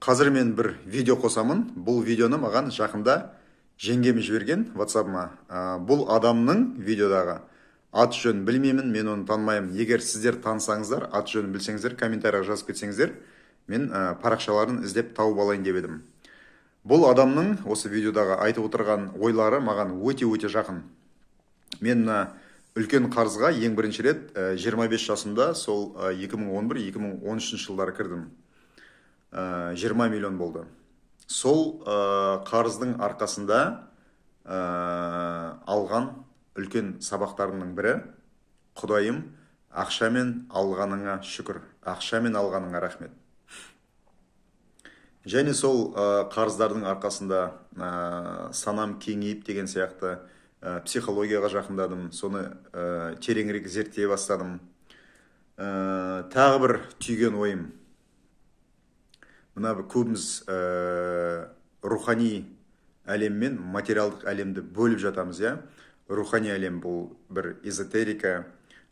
Қазір мен бір видео қосамын. Бұл видеоны маған жақында жеңгем жіберген WhatsApp-ма. Бұл адамның видеодағы ат жөнін білмеймін, мен оны танымаймын. Егер сіздер танысаңыздар, ат жөнін білсеңіздер, комментарияға жазып кетсеңіздер, мен парақшаларын іздеп тауып алайын деп едім. Бұл адамның осы видеодағы айтып отырған ойлары маған өте жақын. Мен үлкен қарызға ең бірінші рет 25 жасымда сол 2011-2013 жылдары кірдім. 20 миллион болды. Сол қарыздың арқасында алған үлкен сабақтарымның бірі: Құдайым, ақшамен алғаныңа шүкір, ақшамен алғаныңа рахмет. Және сол қарыздардың арқасында санам кеңейіп деген сияқты психологияға жақындадым, соны тереңірек зерттей бастадым. Тағы бір түйген ойым: мына көбіміз рухани әлем мен материалдық әлемді бөліп жатамыз, я? Рухани әлем бұл бір эзотерика,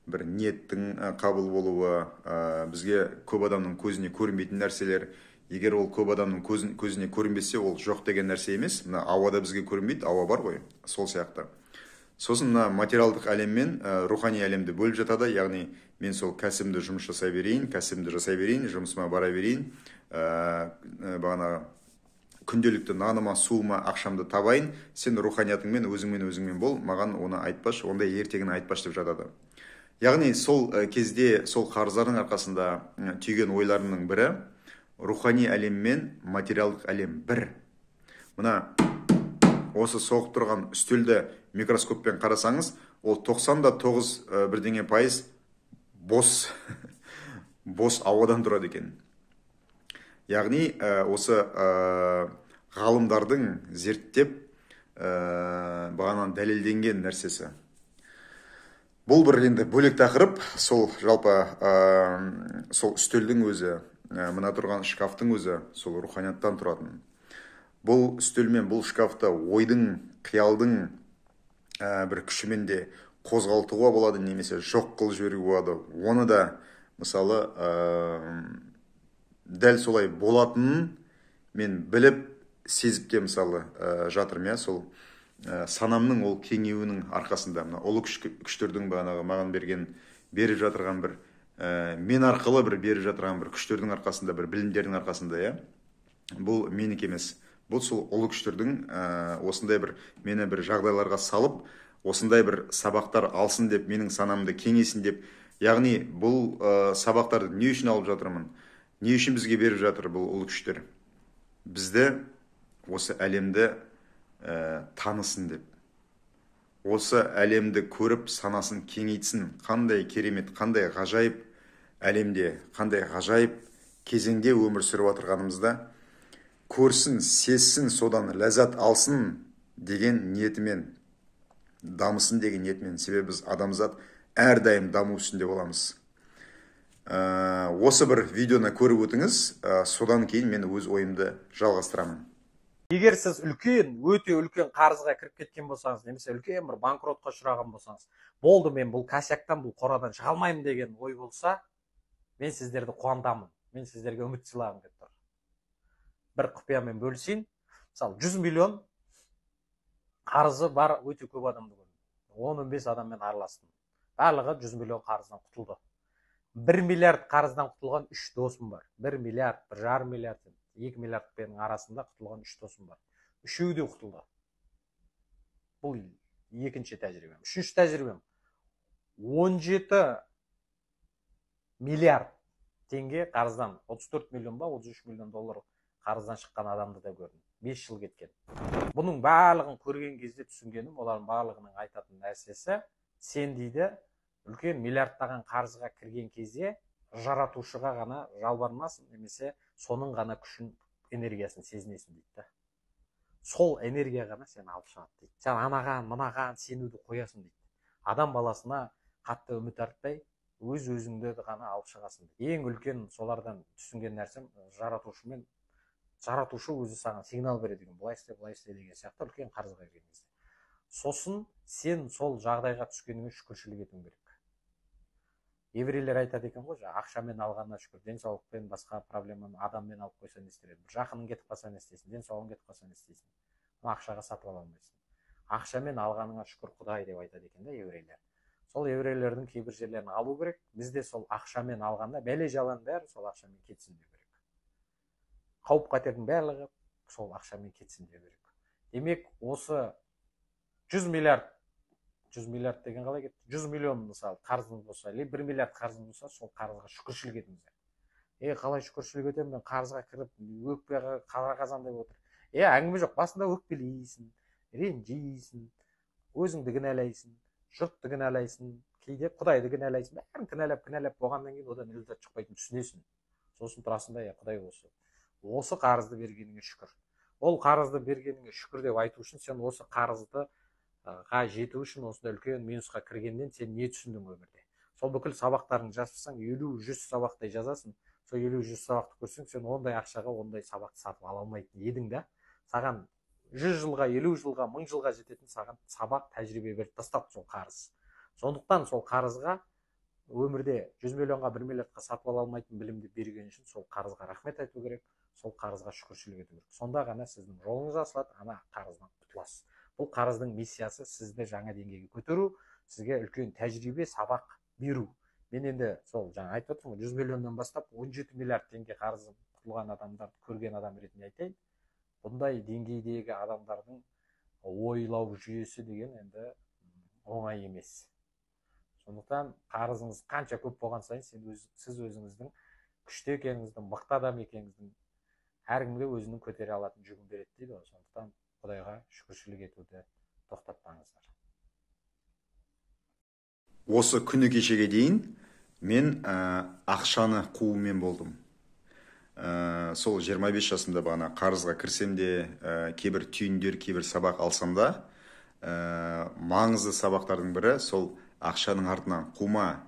бір ниеттің қабыл болуы, бізге көп адамның көзіне көрінбейтін нәрселер. Егер ол көп адамның көзіне көрінбесе, ол жоқ деген нәрсе емес. Мына ауада бізге көрінбейді, ауа бар ғой, сол сияқты. Сосын мына материалдық әлем мен рухани әлемді бөліп жатады. Яғни мен сол кәсібімді жұмыс жасай берейін, жұмысыма бара берейін, бағана күнделікті наныма, суыма, ақшамды табайын, сен руханиятыңмен өзіңмен бол, маған оны айтпаш, ондай ертегіні айтпаш деп жатады. Яғни сол кезде сол қарыздардың арқасында түйген ойларымның бірі: рухани әлем мен материалдық әлем бір. Мына осы соғып тұрған үстелді микроскоппен қарасаңыз, ол 99 бірдеңе пайыз бос ауадан тұрады екен. Яғни осы ғалымдардың зерттеп бағанан дәлелденген нәрсесі. Бұл бір енді бөлек тақырып. Сол жалпы сол үстелдің өзі, мына тұрған шкафтың өзі сол руханияттан тұратын. Бұл үстел мен бұл шкафта ойдың, қиялдың бір күшімен де қозғалтуға болады, немесе жоқ қылып жіберуге болады. Оны да мысалы дәл солай болатынын мен біліп, сезіп те мысалы жатырмын, сол санамның ол кеңеуінің арқасында, мына ұлы күштердің маған беріп жатырған бір, мен арқылы бір беріп жатырған бір күштердің арқасында, бір білімдердің арқасында, бұл менікі емес. Бұл сол ұлы күштердің осындай бір мені бір жағдайларға салып, осындай бір сабақтар алсын деп, менің санамды кеңесін деп. Яғни бұл сабақтарды не үшін алып жатырмын? Не үшін бізге беріп жатыр бұл ұлы күштер? Бізді осы әлемді танысын деп. Осы әлемді көріп, санасын кеңейтсін. Қандай керемет, қандай ғажайып әлемде, қандай ғажайып кезеңде өмір сүріп отырғанымызда көрсін, сезсін, содан ләззат алсын деген ниетімен, дамысын деген ниетімен. Себебі біз адамзат әрдайым даму үстінде боламыз. Осы бір видеоны көріп өтіңіз, содан кейін мен өз ойымды жалғастырамын. Егер сіз өте үлкен қарызға кіріп кеткен болсаңыз, немесе үлкен бір банкротқа ұшыраған болсаңыз, болды, мен бұл косяктан, бұл қорадан шыға алмаймын деген ой болса, мен сіздерді қуантамын, мен сіздерге үміт сыйлағым келіп тұр. Бір құпиямен бөлісейін. Мысалы, 100 миллион қарызы бар өте көп адамды көрдім. 10-15 адаммен араластым. Барлығы 100 миллион қарыздан құтылды. 1 миллиард қарыздан құтылған 3 досым бар. 1 миллиард, 1,5 миллиард, 2 миллиардпен арасында құтылған 3 досым бар. Үшеуі де құтылды. Бұл екінші тәжірибем. Үшінші тәжірибем: 17 миллиард теңге қарыздан, 34 миллион ба, 33 миллион доллар қарыздан шыққан адамды да көрдім. 5 жыл кеткен. Бұның барлығын көрген кезде түсінгенім, олардың барлығының айтатын нәрсесі: сен дейді, үлкен миллиардтаған қарызға кірген кезде жаратушыға ғана жалбармасын, немесе соның ғана күшін, энергиясын сезінесің дейді. Сол энергия ғана сені алып шығады дейді. Сен анаған, мынаған сенуді қоясың дейді. Адам баласына қатты үміт артпай, өз-өзіңді ғана алып шығасың дейді. Ең үлкен солардан түсінген нәрсем, жаратушы өзі саған сигнал береді екен, былай істе деген сияқты үлкен қарызға кірген кезде. Сосын сен сол жағдайға түскеніңе шүкіршілік етуің керек. еврейлер айтады екен ғой, жаңағы ақшамен алғанына шүкір, денсаулықпен басқа проблеманы адаммен алып қойса не істер еді, бір жақының кетіп қалса не істейсің, денсаулығың кетіп қалса не істейсің, ақшаға сатып ала алмайсың. Ақшамен алғаныңа шүкір Құдай деп айтады екен да еврейлер. Сол еврейлердің кейбір жерлерін алу керек. Бізде сол ақшамен алғанда бәле жаланың бәрі сол ақшамен кетсін деу керек. Қауіп қатердің барлығы сол ақшамен кетсін деу керек. Демек, осы 100 миллиард деген қалай кетті? 100 миллион мысалы қарызыңыз болса, или 1 миллиард қарызыңыз болса, сол қарызға шүкіршілік етіңіздер. Қалай шүкіршілік етемін, мен қарызға кіріп, өкпеге қара қазандай отыр. Әңгіме жоқ. Басында өкпелейсің, ренжисің, өзіңді кінәлайсың, жұртты кінәлайсың, кейде Құдайды кінәлайсың, бәрін кінәлап болғаннан кейін одан результат шықпайтынын түсінесің. Сосын тұрасың да, Құдай осы қарызды бергеніңе шүкір. Ол қарызды бергеніңе шүкір деп айту үшін сен осы қарызды жету үшін осында үлкен минусқа кіргеннен сен не түсіндің өмірде? Сол бүкіл сабақтарын жазсаң, 50-100 сабақтай жазасың. Сол 50-100 сабақты көрсең, сен ондай ақшаға ондай сабақты сатып ала алмайтын едің да. Саған 100 жылға, 50 жылға, 1000 жылға жететін саған сабақ, тәжірибе беріп тастады сол қарыз. Сондықтан сол қарызға өмірде 100 миллионға, 1 миллиардқа сатып ала алмайтын білімді берген үшін сол қарызға рахмет айту керек, сол қарызға шүкіршілік ету керек. Сонда ғана сіздің жолыңыз ашылады, ана қарыздан құтыласыз. Бұл қарыздың миссиясы сізді жаңа деңгейге көтеру, сізге үлкен тәжірибе, сабақ беру. Мен енді сол жаңа айтып отырмын, 100 миллионнан бастап 17 миллиард теңге қарызы құтылған адамдарды көрген адам ретінде айтайын. Бұндай деңгейдегі адамдардың ойлау жүйесі деген енді оңай емес. Сондықтан қарызыңыз қанша көп болған сайын сіз өзіңіздің күшті екеніңіздің, мықты адам екеніңіздің әркімге өзінің көтере алатын жүгін береді дейді. Сондықтан Құдайға шүкіршілік етуді тоқтатпаңыздар. Осы күні кешеге дейін мен ақшаны қуумен болдым. Сол 25 жасымда бағана қарызға кірсем де, кейбір түйіндер, кейбір сабақ алсам да, маңызды сабақтардың бірі сол ақшаның артынан қума,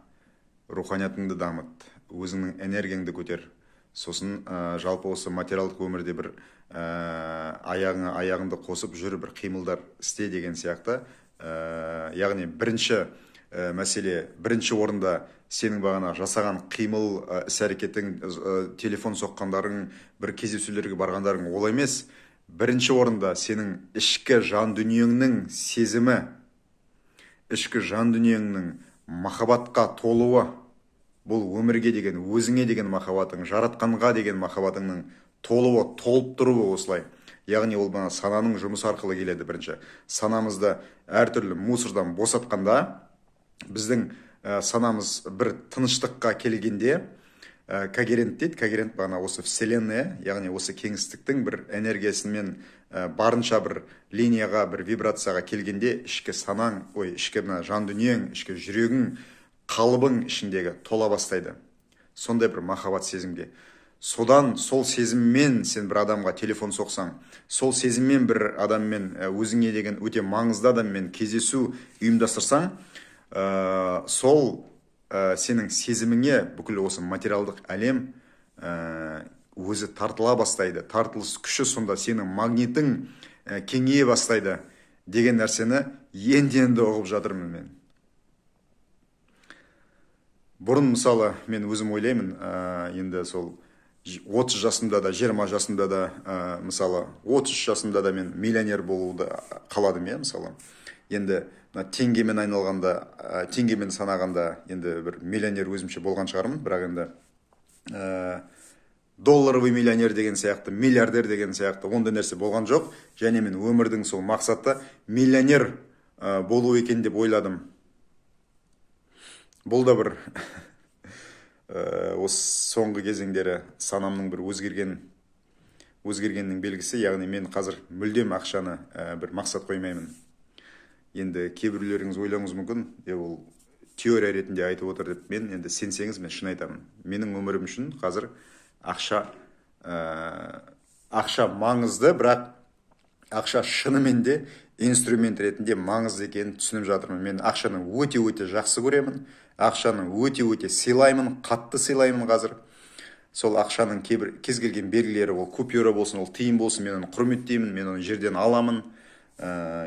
руханиятыңды дамыт, өзіңнің энергияңды көтер. Сосын жалпы осы материалдық өмірде бір аяғыңды қосып жүр, бір қимылдар істе деген сияқты. Яғни бірінші мәселе, бірінші орында сенің бағана жасаған қимыл, іс-әрекетің, телефон соққандарың, бір кездесулерге барғандарың ол емес. Бірінші орында сенің ішкі жан дүниеңнің сезімі, ішкі жан дүниеңнің махаббатқа толуы. Бұл өмірге деген, өзіңе деген махаббатың, жаратқанға деген махаббатыңның толуы, толып тұруы осылай. Яғни ол сананың жұмысы арқылы келеді бірінші. Санамызды әртүрлі мусордан босатқанда, біздің санамыз бір тыныштыққа келгенде, когерент дейді, когерент бағана осы вселенная, яғни осы кеңістіктің бір энергиясымен барынша бір линияға, бір вибрацияға келгенде, ішкі санаң, ішкі жан дүниең, ішкі жүрегің, қалыбың ішіндегі тола бастайды. Сондай бір махаббат сезімге. Содан сол сезіммен сен бір адамға телефон соқсаң, сол сезіммен бір адаммен, өзіңе деген өте маңызды адаммен кездесу ұйымдастырсаң, сол сенің сезіміңе бүкіл осы материалдық әлем өзі тартыла бастайды. Тартылыс күші сонда сенің магнитің кеңейе бастайды деген нәрсені енді ұғып жатырмын мен. Бұрын мысалы мен өзім ойлаймын, енді сол 30 жасымда да, 20 жасымда да, мысалы 33 жасымда да мен миллионер болуды қаладым, мысалы. Енді теңгемен айналғанда, теңгемен санағанда енді бір миллионер өзімше болған шығармын, бірақ енді долларовый миллионер деген сияқты, миллиардер деген сияқты ондай нәрсе болған жоқ. Және мен өмірдің сол мақсаты миллионер болу екен деп ойладым. Бұл да бір осы соңғы кезеңдері санамның бір өзгергеннің белгісі. Яғни мен қазір мүлдем ақшаны бір мақсат қоймаймын. Енді кейбіреулеріңіз ойлауыңыз мүмкін, ол теория ретінде айтып отыр деп. Мен енді сенсеңіз, мен шын айтамын. Менің өмірім үшін қазір ақша маңызды, бірақ ақша шынымен де инструмент ретінде маңызды екенін түсініп жатырмын. Мен ақшаны өте жақсы көремін. Ақшаны өте сыйлаймын, қатты сыйлаймын қазір. Сол ақшаның кез келген белгілері, ол купюра болсын, ол тиын болсын, мен оны құрметтеймін, мен оны жерден аламын,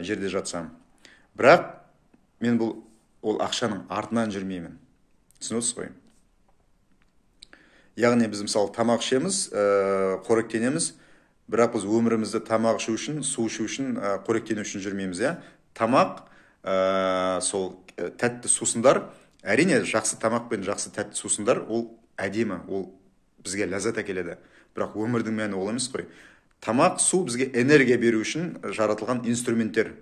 жерде жатсам. Бірақ мен ол ақшаның артынан жүрмеймін. түсініп отырсыз ғой. Яғни біз мысалы тамақ ішеміз, қоректенеміз, бірақ біз өмірімізді тамақ ішу үшін, су ішу үшін, қоректену үшін жүрмейміз, иә. Тамақ, сол тәтті сусындар, әрине жақсы тамақ пен жақсы тәтті сусындар, ол әдемі, ол бізге ләззат әкеледі. Бірақ өмірдің мәні ол емес қой. Тамақ, су бізге энергия беру үшін жаратылған инструменттер.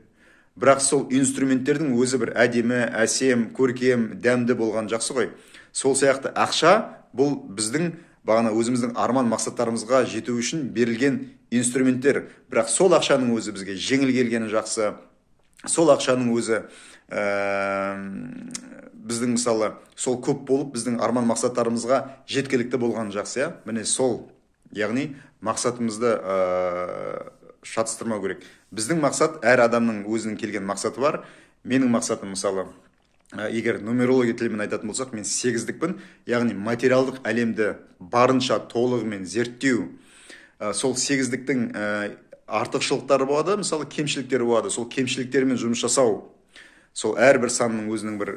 Бірақ сол инструменттердің өзі бір әдемі, әсем, көркем, дәмді болған жақсы ғой. Сол сияқты ақша, бұл біздің бағана өзіміздің арман мақсаттарымызға жету үшін берілген инструменттер. Бірақ сол ақшаның өзі бізге жеңіл келгені жақсы. Сол ақшаның өзі біздің мысалы сол көп болып біздің арман мақсаттарымызға жеткілікті болған жақсы, иә. Міне сол, яғни мақсатымызды шатыстырмау керек. Біздің мақсат, әр адамның өзінің келген мақсаты бар. Менің мақсатым мысалы, егер нумерология тілімен айтатын болсақ, мен 8-дікпін, яғни материалдық әлемді барынша толығымен зерттеу. Сол 8-діктің артықшылықтары болады, мысалы кемшіліктері болады. Сол кемшіліктермен жұмыс жасау. Сол әрбір санның өзінің бір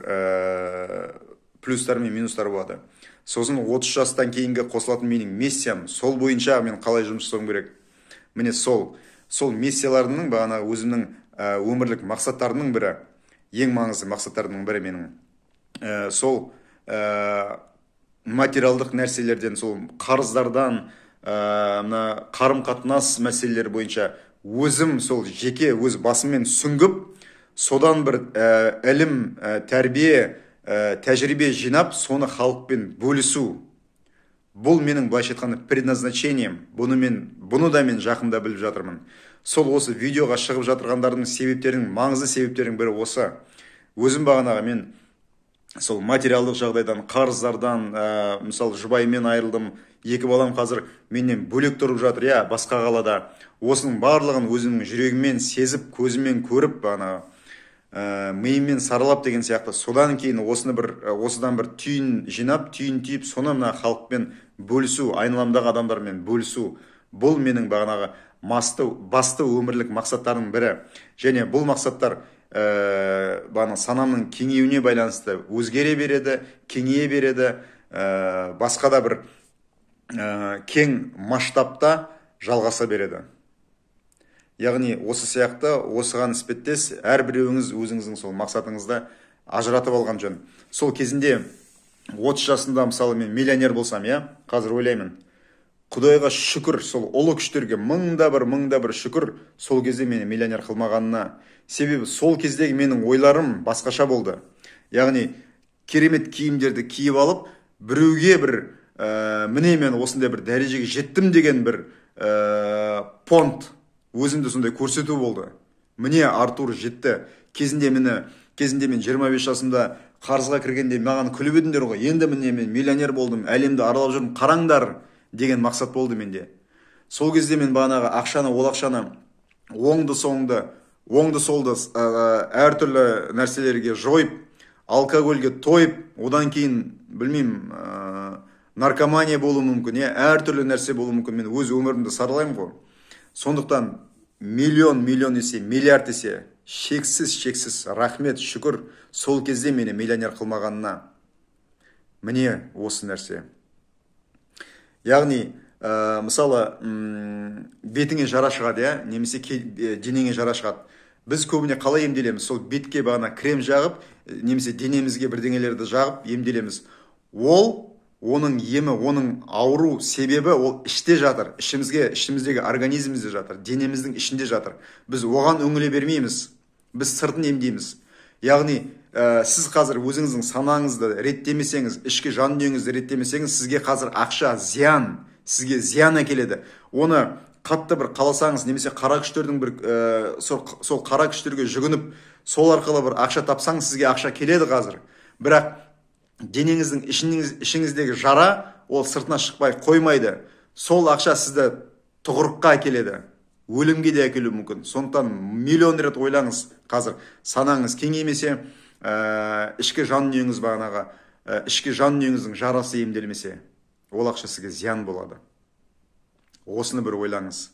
плюстары мен минустары болады. Сосын 30 жастан кейінгі қосылатын менің миссиям, сол бойынша мен қалай жұмыс жасауым керек. Міне сол миссияларының бағана өзімнің өмірлік мақсаттарының бірі, ең маңызды мақсаттарының бірі менің. Сол материалдық нәрселерден, сол қарыздардан, қарым-қатынас мәселелері бойынша өзім сол жеке өз басыммен сүңгіп, содан бір ілім, тәрбие, тәжірибе жинап, соны халықпен бөлісу. Бұл менің былайша айтқанда предназначением. Бұны да мен жақында біліп жатырмын. Сол осы видеоға шығып жатырғандардың себептерінің, маңызды себептерінің бірі осы. Өзім бағанағы мен сол материалдық жағдайдан, қарыздардан, мысалы жұбайыммен айырылдым, 2 балам қазір менен бөлек тұрып жатыр, иә, басқа қалада. Осының барлығын өзімнің жүрегіммен сезіп, көзіммен көріп, миыммен саралап деген сияқты. Содан кейін осыдан бір түйін жинап, түйін түйіп, соны мына халықпен бөлісу, айналамдағы адамдармен бөлісу. Бұл менің бағанағы басты өмірлік мақсаттардың бірі. Және бұл мақсаттар санамның кеңеюіне байланысты өзгере береді, кеңейе береді, басқа да бір кең масштабта жалғаса береді. Яғни осы сияқты, осыған іспеттес, әрбіреуіңіз өзіңіздің сол мақсатыңызды ажыратып алған жөн. Сол кезінде 30 жасында мысалы мен миллионер болсам, иә, қазір ойлаймын, Құдайға шүкір, сол ұлы күштерге мыңда бір шүкір, сол кезде мені миллионер қылмағанына. Себебі сол кездегі менің ойларым басқаша болды. Яғни керемет киімдерді киіп алып, біреуге бір міне мен осындай бір дәрежеге жеттім деген бір понт, өзімді сондай көрсету болды. Міне Артур жетті. Кезінде мен 25 жасымда қарызға кіргенде маған күліп едіңдер ғой. Енді міне мен миллионер болдым, әлемді аралап жүрмін, қараңдар деген мақсат болды менде. Сол кезде мен бағанағы ол ақшаны оңды солды әртүрлі нәрселерге жойып, алкогольге тойып, одан кейін білмеймін, наркомания болуы мүмкін, әртүрлі нәрсе болуы мүмкін. Мен өз өмірімді саралаймын ғой. Сондықтан миллион есе, миллиард есе, шексіз рахмет, шүкір, сол кезде мені миллионер қылмағанына. Міне осы нәрсе. Яғни, мысалы, бетіңе жара шығады, немесе денеңе жара шығады. Біз көбіне қалай емделеміз? Сол бетке бағана крем жағып, немесе денемізге бірдеңелерді жағып емделеміз. Оның емі, оның ауру себебі ол іште жатыр. Ішіміздегі организмізде жатыр, денеміздің ішінде жатыр. Біз оған үңіле бермейміз. Біз сыртын емдейміз. Яғни, сіз қазір өзіңіздің санаңызды реттемесеңіз, ішкі жан дүниеңізді реттемесеңіз, сізге қазір ақша сізге зиян әкеледі. Оны қатты бір қаласаңыз, немесе қара күштердің сол қара күштерге жүгініп, сол арқылы бір ақша тапсаңыз, сізге ақша келеді қазір. Бірақ денеңіздің ішіңіздегі жара, ол сыртына шықпай қоймайды. Сол ақша сізді тұғырыққа әкеледі. Өлімге де әкелуі мүмкін. Сондықтан миллион рет ойлаңыз қазір. Санаңыз кеңеймесе, ішкі жан дүниеңіз бағанағы, ішкі жан дүниеңіздің жарасы емделмесе, ол ақша сізге зиян болады. Осыны бір ойлаңыз.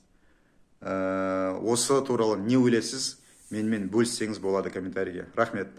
Осы туралы не ойлайсыз? Менімен бөліссеңіз болады комментарийге. Рахмет.